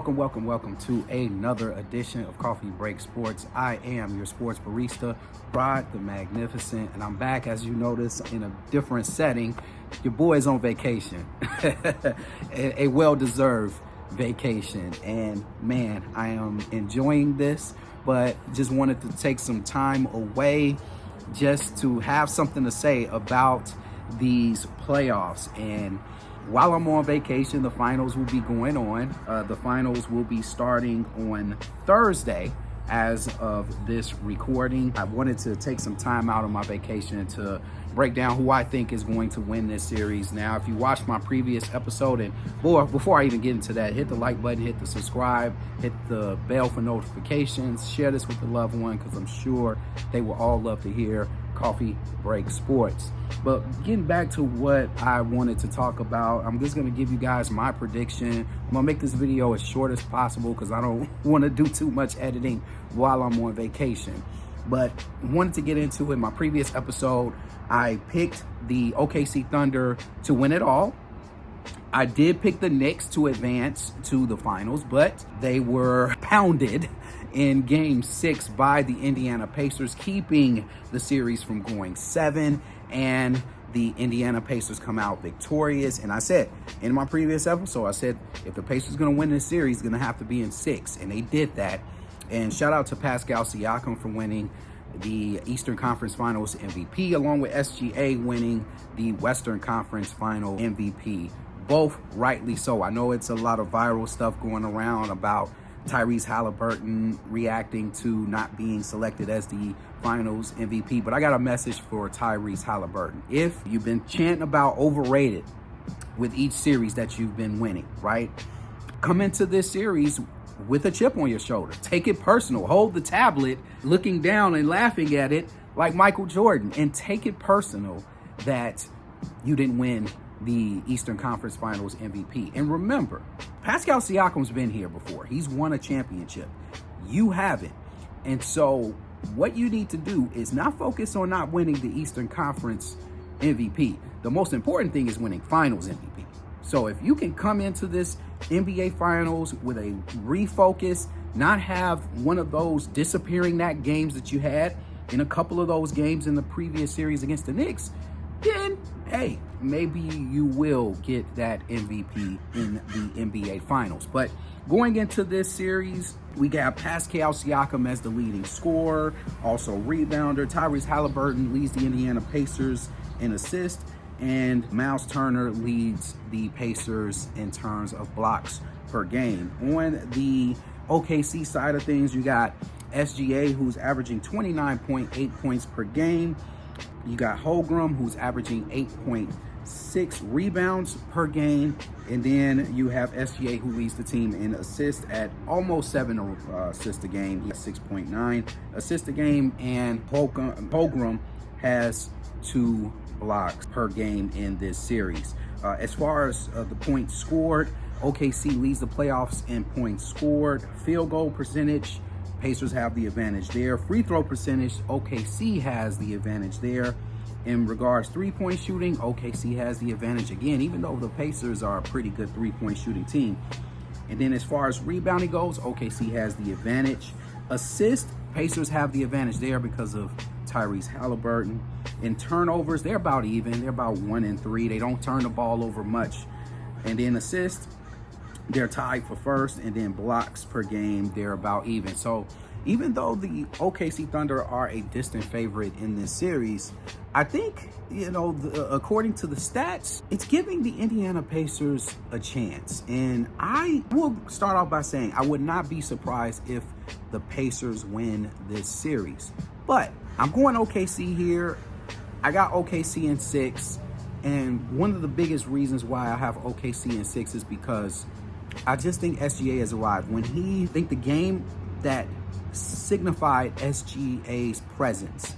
Welcome to another edition of Coffee Break Sports. I am your sports barista, Rod the Magnificent, and I'm back, as you notice, in a different setting. Your boy's on vacation, a well-deserved vacation, and man, I am enjoying this, but just wanted to take some time away just to have something to say about these playoffs. And while I'm on vacation, the finals will be going on. The finals will be starting on Thursday as of this recording. I wanted to take some time out of my vacation to break down who I think is going to win this series. Now, if you watched my previous episode, and boy, before I even get into that, hit the like button, hit the subscribe, hit the bell for notifications, share this with a loved one, because I'm sure they will all love to hear Coffee Break Sports. But getting back to what I wanted to talk about, I'm just going to give you guys my prediction. I'm going to make this video as short as possible because I don't want to do too much editing while I'm on vacation. But wanted to get into it. In my previous episode, I picked the OKC Thunder to win it all. I did pick the Knicks to advance to the finals, but they were pounded in Game 6 by the Indiana Pacers, keeping the series from going 7, and the Indiana Pacers come out victorious. And I said in my previous episode, I said if the Pacers are going to win this series, it's going to have to be in 6, and they did that. And shout out to Pascal Siakam for winning the Eastern Conference Finals MVP, along with SGA winning the Western Conference Final MVP. Both rightly so. I know it's a lot of viral stuff going around about Tyrese Halliburton reacting to not being selected as the Finals MVP, but I got a message for Tyrese Halliburton. If you've been chanting about overrated with each series that you've been winning, right? Come into this series with a chip on your shoulder. Take it personal. Hold the tablet looking down and laughing at it like Michael Jordan, and take it personal that you didn't win the Eastern Conference Finals MVP. And remember, Pascal Siakam's been here before. He's won a championship. You haven't. And so what you need to do is not focus on not winning the Eastern Conference MVP. The most important thing is winning Finals MVP. So if you can come into this NBA Finals with a refocus, not have one of those disappearing that games that you had in a couple of those games in the previous series against the Knicks, then, hey, maybe you will get that MVP in the NBA Finals. But going into this series, we got Pascal Siakam as the leading scorer, also rebounder. Tyrese Halliburton leads the Indiana Pacers in assists, and Miles Turner leads the Pacers in terms of blocks per game. On the OKC side of things, you got SGA, who's averaging 29.8 points per game. You got Holmgren, who's averaging 8.6 rebounds per game. And then you have SGA, who leads the team in assists at almost 7 assists a game. He has 6.9 assists a game. And Holmgren has 2 blocks per game in this series. As far as the points scored, OKC leads the playoffs in points scored. Field goal percentage, Pacers have the advantage there. Free throw percentage, OKC has the advantage there. In regards three-point shooting, OKC has the advantage again, even though the Pacers are a pretty good three-point shooting team. And then as far as rebounding goes, OKC has the advantage. Assist, Pacers have the advantage there because of Tyrese Halliburton. In turnovers, they're about even. They're about 1 and 3. They don't turn the ball over much. And then assist, they're tied for first, and then blocks per game, they're about even. So even though the OKC Thunder are a distant favorite in this series, I think, according to the stats, it's giving the Indiana Pacers a chance. And I will start off by saying I would not be surprised if the Pacers win this series. But I'm going OKC here. I got OKC in 6. And one of the biggest reasons why I have OKC in 6 is because I just think SGA has arrived. I think the game that signified SGA's presence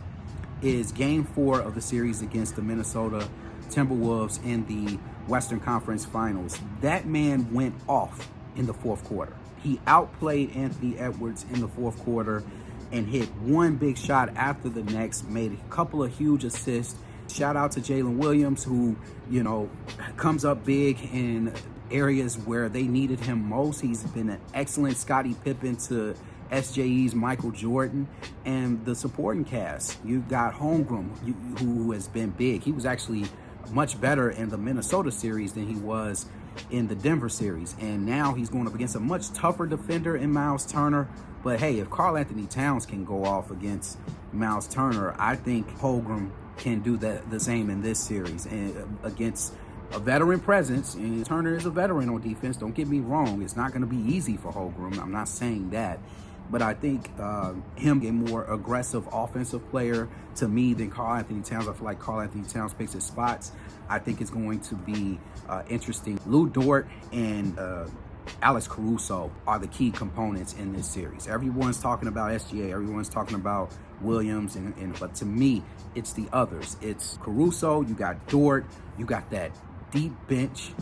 is Game 4 of the series against the Minnesota Timberwolves in the Western Conference Finals. That man went off in the fourth quarter. He outplayed Anthony Edwards in the fourth quarter and hit one big shot after the next, made a couple of huge assists, Shout out to Jalen Williams, who, comes up big in areas where they needed him most. He's been an excellent Scottie Pippen to SJE's Michael Jordan. And the supporting cast, you've got Holmgren, who has been big. He was actually much better in the Minnesota series than he was in the Denver series. And now he's going up against a much tougher defender in Miles Turner. But hey, if Karl Anthony Towns can go off against Miles Turner, I think Holmgren can do the same in this series. And against a veteran presence, and Turner is a veteran on defense, don't get me wrong, it's not going to be easy for Holmgren. I'm not saying that. But I think him a more aggressive offensive player to me than Karl Anthony Towns. I feel like Karl Anthony Towns picks his spots. I think it's going to be interesting. Lou Dort and Alex Caruso are the key components in this series. Everyone's talking about SGA. Everyone's talking about Williams. But to me, it's the others. It's Caruso. You got Dort. You got that deep bench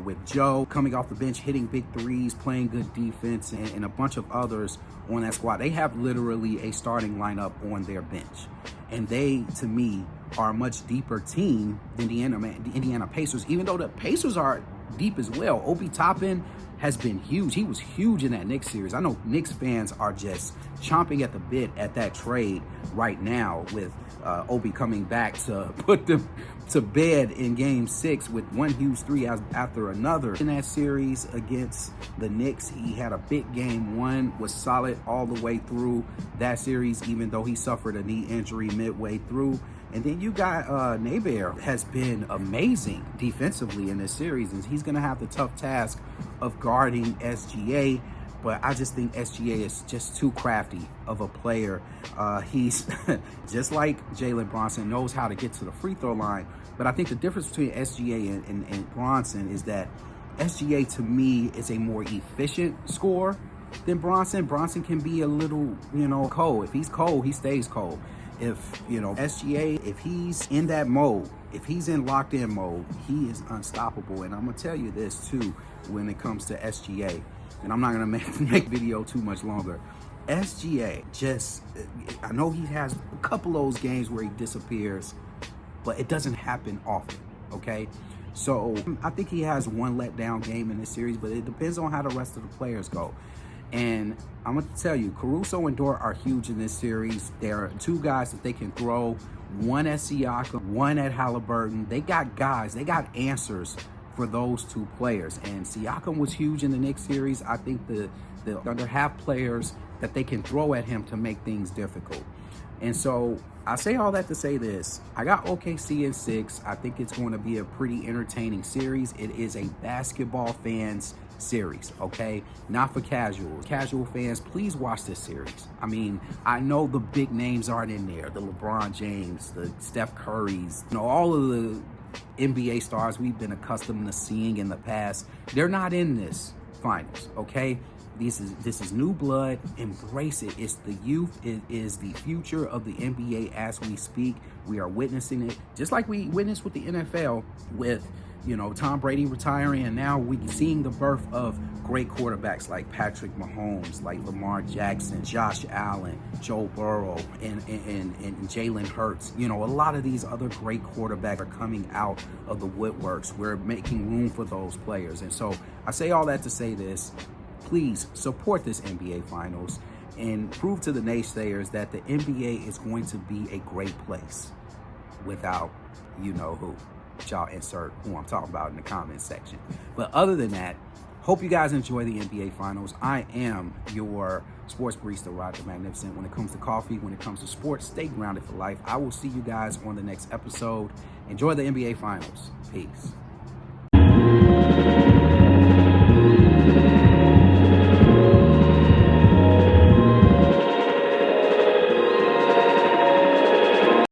with Joe coming off the bench, hitting big threes, playing good defense, and a bunch of others on that squad. They have literally a starting lineup on their bench. And they, to me, are a much deeper team than the Indiana Pacers, even though the Pacers are deep as well. Obi Toppin has been huge. He was huge in that Knicks series. I know Knicks fans are just chomping at the bit at that trade right now, with Obi coming back to put them to bed in game 6 with one huge three after another. In that series against the Knicks, he had a big game 1, was solid all the way through that series, even though he suffered a knee injury midway through. And then you got Nabair has been amazing defensively in this series, and he's going to have the tough task of guarding SGA. But I just think SGA is just too crafty of a player. He's just like Jalen Brunson, knows how to get to the free throw line. But I think the difference between SGA and Brunson is that SGA, to me, is a more efficient scorer than Brunson. Brunson can be a little, cold. If he's cold, he stays cold. If, SGA, if he's in that mode, if he's in locked in mode, he is unstoppable. And I'm going to tell you this too, when it comes to SGA. And I'm not going to make video too much longer. SGA I know he has a couple of those games where he disappears, but it doesn't happen often, okay? So I think he has one letdown game in this series, but it depends on how the rest of the players go. And I'm going to tell you, Caruso and Dort are huge in this series. There are two guys that they can throw, one at Siakam, one at Halliburton. They got guys, they got answers for those two players. And Siakam was huge in the Knicks series. I think the under half players that they can throw at him to make things difficult. And so I say all that to say this. I got OKC in 6. I think it's going to be a pretty entertaining series. It is a basketball fans series, okay? Not for casuals. Casual fans, please watch this series. I mean, I know the big names aren't in there. The LeBron James, the Steph Currys, all of the NBA stars we've been accustomed to seeing in the past. They're not in this finals, okay? This is new blood. Embrace it. It's the youth. It is the future of the NBA as we speak. We are witnessing it, just like we witnessed with the NFL with, Tom Brady retiring, and now we seeing the birth of great quarterbacks like Patrick Mahomes, like Lamar Jackson, Josh Allen, Joe Burrow, and Jalen Hurts. A lot of these other great quarterbacks are coming out of the woodworks. We're making room for those players. And so I say all that to say this. Please support this NBA Finals and prove to the naysayers that the NBA is going to be a great place without who. Y'all insert who I'm talking about in the comments section. But other than that, hope you guys enjoy the NBA Finals. I am your sports barista, Rod the Magnificent. When it comes to coffee, when it comes to sports, stay grounded for life. I will see you guys on the next episode. Enjoy the NBA Finals. Peace.